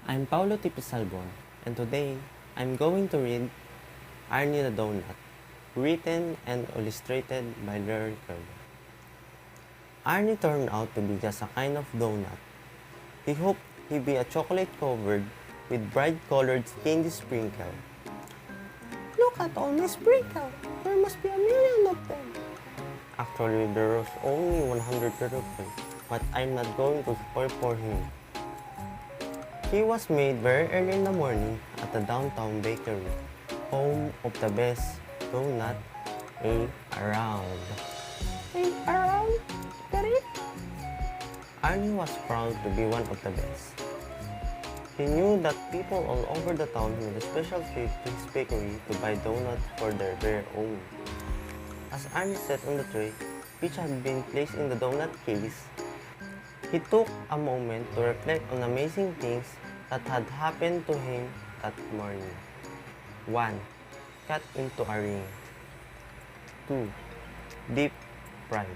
I'm Paolo Tipisalbon, and today I'm going to read Arnie the Doughnut, written and illustrated by Larry Kerber. Arnie turned out to be just a kind of donut. He hoped he'd be a chocolate covered with bright-colored candy sprinkle. Look at all my sprinkles. There must be a million of them. Actually, there was only 100 of them, but I'm not going to spoil for him. He was made very early in the morning at the downtown bakery, home of the best donut around. Around? Got it? Arnie was proud to be one of the best. He knew that people all over the town made a special trip to his bakery to buy donuts for their very own. As Arnie sat on the tray, which had been placed in the donut case, he took a moment to reflect on amazing things that had happened to him that morning. 1. Cut into a ring. 2. Deep fried.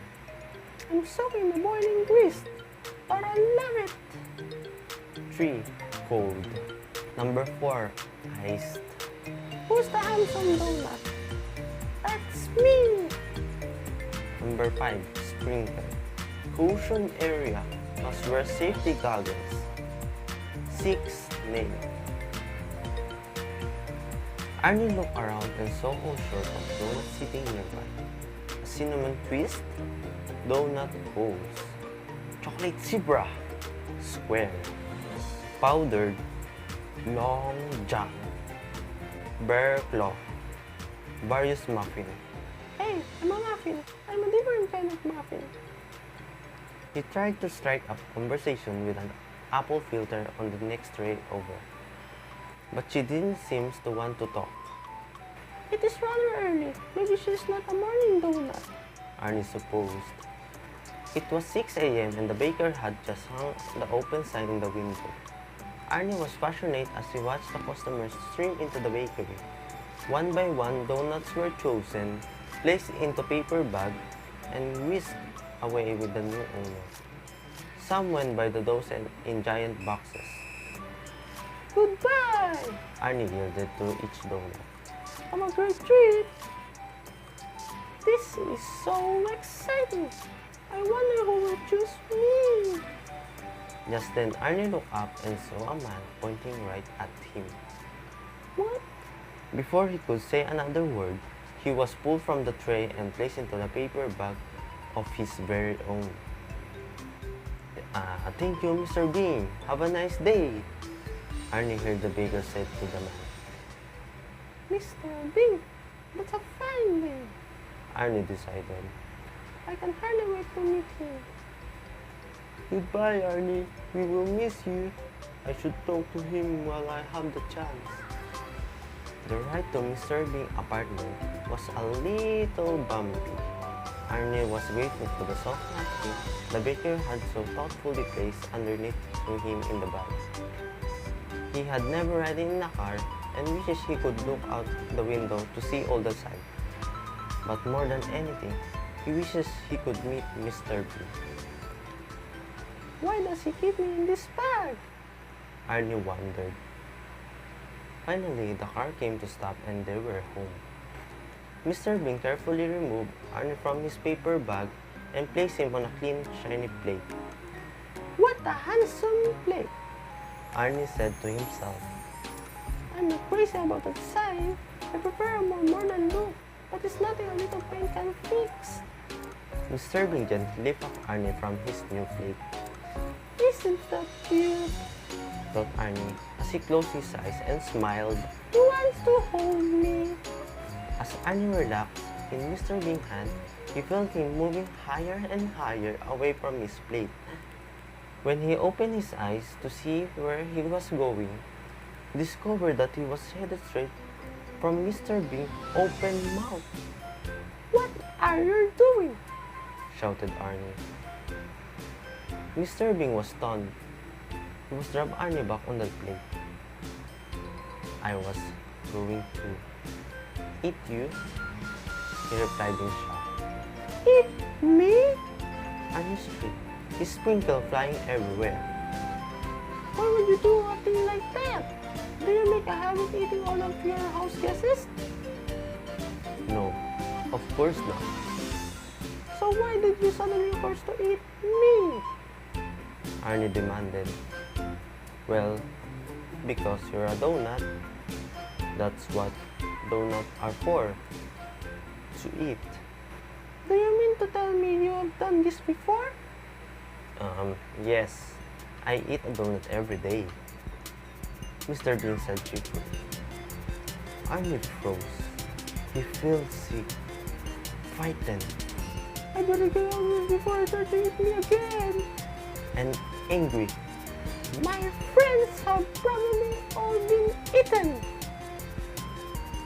I'm soaking the boiling grease, but I love it. 3. Cold. Number 4. Iced. Who's the handsome donut? That's me. Number 5. Sprinkle. Cushion area must wear safety goggles. 6. Nail. Arnie looked around and saw all sorts of donuts sitting nearby. A cinnamon twist, donut holes, chocolate zebra, square, powdered, long john, bear claw, various muffin. Hey, I'm a muffin. I'm a different kind of muffin. He tried to strike up conversation with an apple filter on the next tray over, but she didn't seem to want to talk. It is rather early. Maybe she's not a morning donut. Arnie supposed. It was 6 a.m. and the baker had just hung the open sign in the window. Arnie was passionate as he watched the customers stream into the bakery. One by one, donuts were chosen, placed into paper bag, and whisked away with the new owner. Some went by the dozen in giant boxes. Goodbye! Arnie yielded to each donut. I'm a great treat. This is so exciting. I wonder who will choose me. Just then, Arnie looked up and saw a man pointing right at him. What? Before he could say another word, he was pulled from the tray and placed into the paper bag of his very own. Thank you, Mr. Bean. Have a nice day. Arnie heard the baker say to the man. Mr. Bean, that's a fine name. Arnie decided. I can hardly wait to meet him. Goodbye, Arnie. We will miss you. I should talk to him while I have the chance. The ride to Mr. Bean's apartment was a little bumpy. Arnie was grateful for the soft napkin the baker had so thoughtfully placed underneath to him in the bag. He had never ridden in a car and wishes he could look out the window to see all the sights. But more than anything, he wishes he could meet Mr. B. Why does he keep me in this bag? Arnie wondered. Finally, the car came to stop and they were home. Mr. Bean carefully removed Arnie from his paper bag and placed him on a clean, shiny plate. What a handsome plate! Arnie said to himself. I'm not crazy about that sign. I prefer a more modern look, but it's nothing a little paint can fix. Mr. Bean gently lifted Arnie from his new plate. Isn't that cute? Thought Arnie as he closed his eyes and smiled. He wants to hold me. As Arnie relaxed in Mr. Bean's hand, he felt him moving higher and higher away from his plate. When he opened his eyes to see where he was going, he discovered that he was headed straight from Mr. Bean's open mouth. What are you doing? Shouted Arnie. Mr. Bean was stunned. He was dropped Arnie back on the plate. I was going to eat you, he replied in shock. Eat me? Arnie shrieked, his sprinkle flying everywhere. Why would you do a thing like that? Do you make a habit eating all of your house guests? No, of course not. So why did you suddenly force to eat me? Arnie demanded. Well, because you're a donut. That's what donuts are for. To eat. Do you mean to tell me you have done this before? Yes. I eat a donut every day. Mr. Bean said cheerfully. Arnie froze. He felt sick. Frightened. I better get out of this before I try to eat me again. And angry. My friends have probably all been eaten.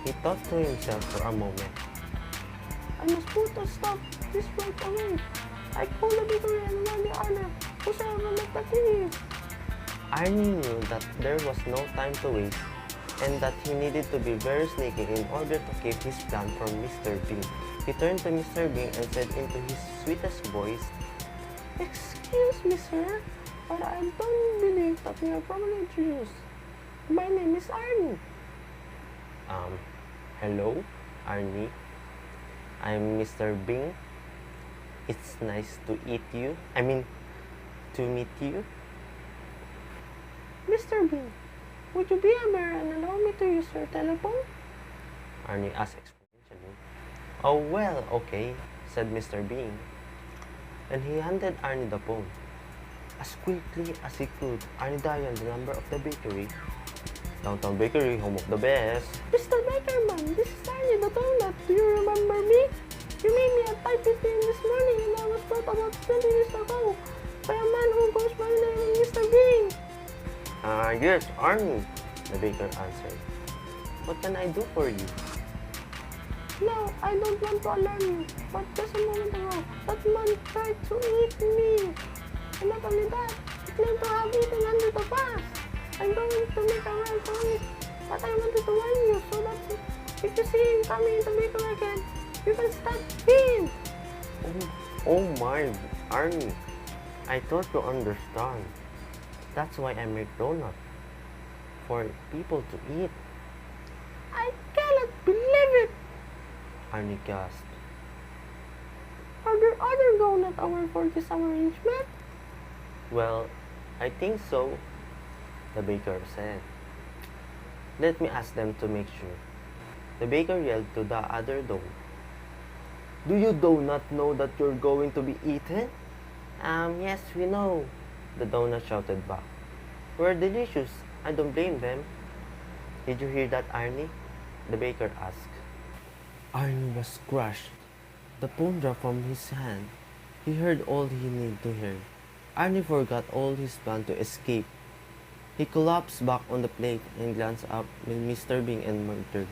He thought to himself for a moment. I must put a stop this right away. I called the bakery and rang the owner, whosoever let the key. Arnie knew that there was no time to waste and that he needed to be very sneaky in order to keep his plan from Mr. Bean. He turned to Mr. Bean and said into his sweetest voice, Excuse me, sir, but I don't believe that we are properly introduced. My name is Arnie. Hello, Arnie. I'm Mr. Bean. It's nice to meet you. Mr. Bean, would you be a bear and allow me to use your telephone? Arnie asked exponentially. Oh, well, okay, said Mr. Bean. And he handed Arnie the phone. As quickly as he could, Arnie dialed the number of the bakery. Downtown Bakery, home of the best. Mr. Bakerman, this is Arnie the donut. Do you remember me? You made me at 5:15 this morning and I was brought about 20 years ago by a man who goes by the name of Mr. Bean. Yes, Arnie, the baker answered. What can I do for you? No, I don't want to alarm you, but just a moment ago, that man tried to eat me. And not only that, he claimed to have eaten under the bus. I'm going to make a run for it, but I wanted to warn you so that if you see him coming into the bakery again, you can stop him. Oh my, Arnie, I thought you understand. That's why I make donut. For people to eat. I cannot believe it. Arnie gasped. Are there other donut hours for this arrangement? Well, I think so, the baker said. Let me ask them to make sure. The baker yelled to the other dough. Do you not know that you're going to be eaten? Yes, we know, the donut shouted back. We're delicious. I don't blame them. Did you hear that, Arnie? The baker asked. Arnie was crushed. The phone dropped from his hand. He heard all he needed to hear. Arnie forgot all his plan to escape. He collapsed back on the plate and glanced up with Mr. Bean and muttered.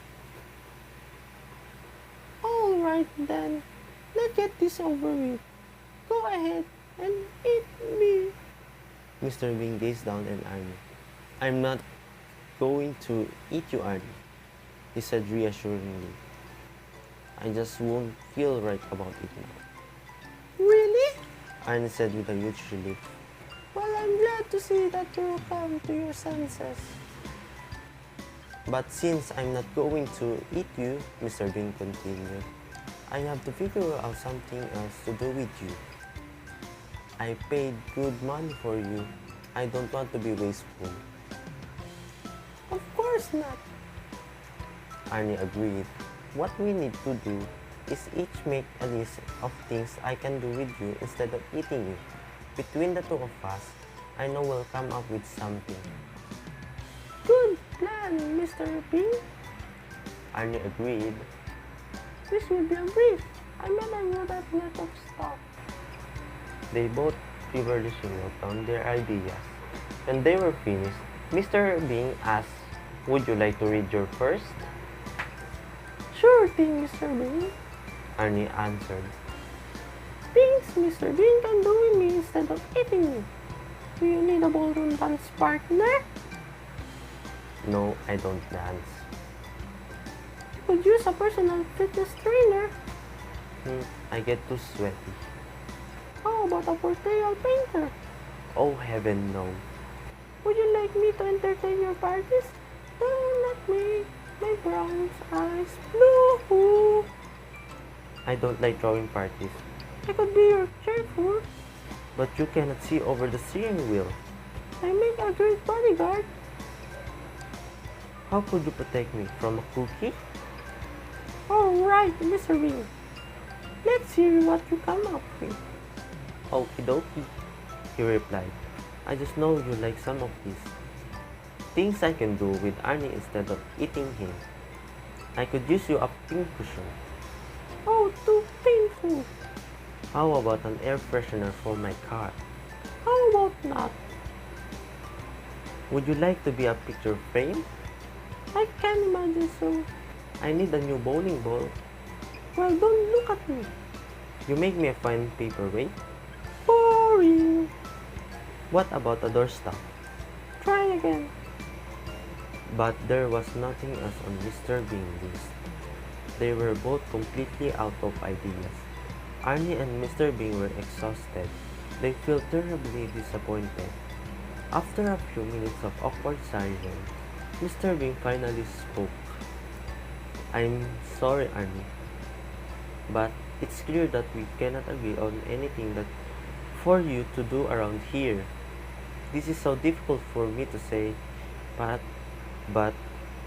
All right then, let's get this over with. Go ahead and eat me. Mr. Bean gazed down at Arnie. I'm not going to eat you, Arnie, he said reassuringly. I just won't feel right about it now. Really? Arnie said with a huge relief. Well, I'm glad to see that you come to your senses. But since I'm not going to eat you, Mr. Bean continued, I have to figure out something else to do with you. I paid good money for you. I don't want to be wasteful. Of course not. Arnie agreed. What we need to do is each make a list of things I can do with you instead of eating you. Between the two of us, I know we'll come up with something. Good plan, Mr. Bean. Arnie agreed. This will be a brief. I better would have let of stop. They both feverishly wrote down their ideas. When they were finished, Mr. Bean asked, would you like to read your first? Sure thing, Mr. Bean. Arnie answered. Things Mr. Bean can do with me instead of eating me. Do you need a ballroom dance partner? No, I don't dance. Could use a personal fitness trainer. I get too sweaty. How about a portrayal painter? Oh heaven no. Would you like me to entertain your parties? Don't let me my brown eyes blue. I don't like throwing parties, I could be your cheerful. but you cannot see over the steering wheel. I make a great bodyguard. How could you protect me from a cookie? Alright, Mr. Bean. Let's hear what you come up with. Okie dokie, he replied. I just know you like some of these. Things I can do with Arnie instead of eating him. I could use you a pincushion. Oh, too painful. How about an air freshener for my car? How about not? Would you like to be a picture frame? I can imagine so. I need a new bowling ball. Well, don't look at me. You make me a fine paperweight. Boring. What about a doorstop? Try again. But there was nothing else on Mr. Bean's list. They were both completely out of ideas. Arnie and Mr. Bean were exhausted. They felt terribly disappointed. After a few minutes of awkward silence, Mr. Bean finally spoke. I'm sorry, Arnie, but it's clear that we cannot agree on anything that for you to do around here. This is so difficult for me to say, but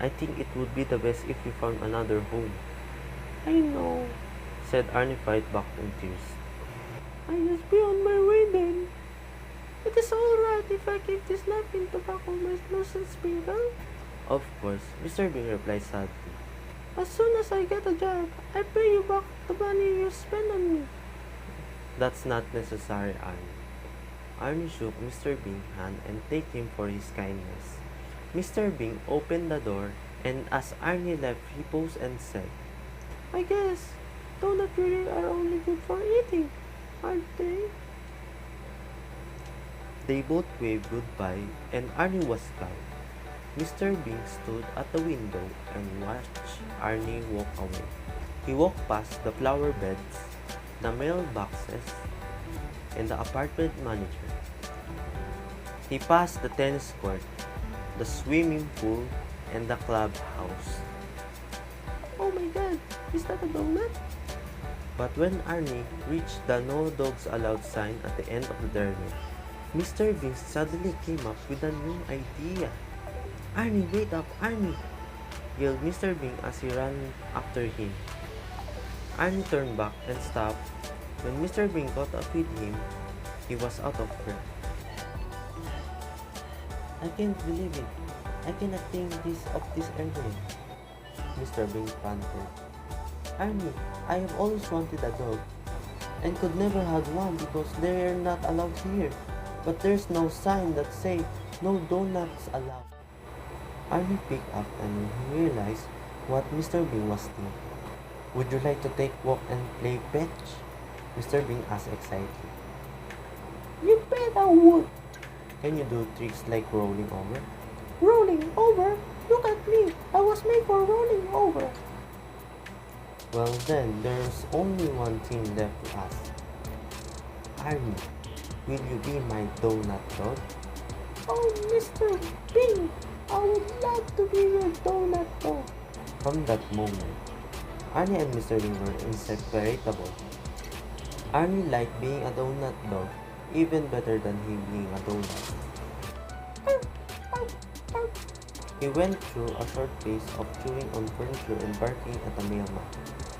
I think it would be the best if you found another home. I know. Said Arnie right back in tears. I just be on my way then. It is alright if I keep this napkin to back on my nose and sprinkle. Of course, Mr. Bean replied sadly. As soon as I get a job, I pay you back the money you spend on me. That's not necessary, Arnie. Arnie shook Mr. Bean's hand and thanked him for his kindness. Mr. Bean opened the door, and as Arnie left, he paused and said, I guess donuts really are only good for eating, aren't they? They both waved goodbye, and Arnie was gone. Mr. Bean stood at the window and watched Arnie walk away. He walked past the flower beds, the mailboxes, and the apartment manager. He passed the tennis court, the swimming pool, and the clubhouse. Oh my god, is that a donut? But when Arnie reached the no dogs allowed sign at the end of the journey, Mr. Bean suddenly came up with a new idea. Arnie, wait up, Arnie! Yelled Mr. Bean as he ran after him. Arnie turned back and stopped. When Mr. Bean caught up with him, he was out of breath. I can't believe it. I cannot think this of this airplane. Mr. Bean panted. Arnie, I have always wanted a dog and could never have one because they are not allowed here. But there's no sign that say no donuts allowed. Arnie picked up and realized what Mr. Bean was thinking. Would you like to take walk and play fetch? Mr. Bean asked excitedly. You bet I would. Can you do tricks like rolling over? Rolling over? Look at me. I was made for rolling over. Well then, there's only one thing left to ask. Arnie, will you be my donut dog? Oh, Mr. Bean, I would love to be your donut dog. From that moment, Arnie and Mr. Bean were inseparable. Arnie liked being a donut dog even better than him being a donut. He went through a short phase of chewing on furniture and barking at the mailman.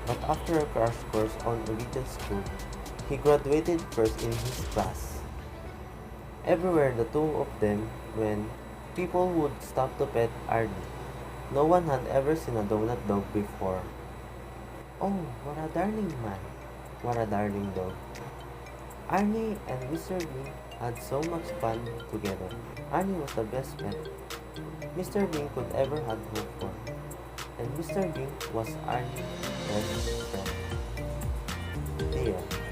But after a crash course on obedience school, he graduated first in his class. Everywhere the two of them went, people would stop to pet Arnie. No one had ever seen a donut dog before. Oh, what a darling man. What a darling dog. Arnie and Mr. Bean had so much fun together. Arnie was the best pet Mr. Bean could ever have hoped for. And Mr. Bean was Arnie's best friend. There.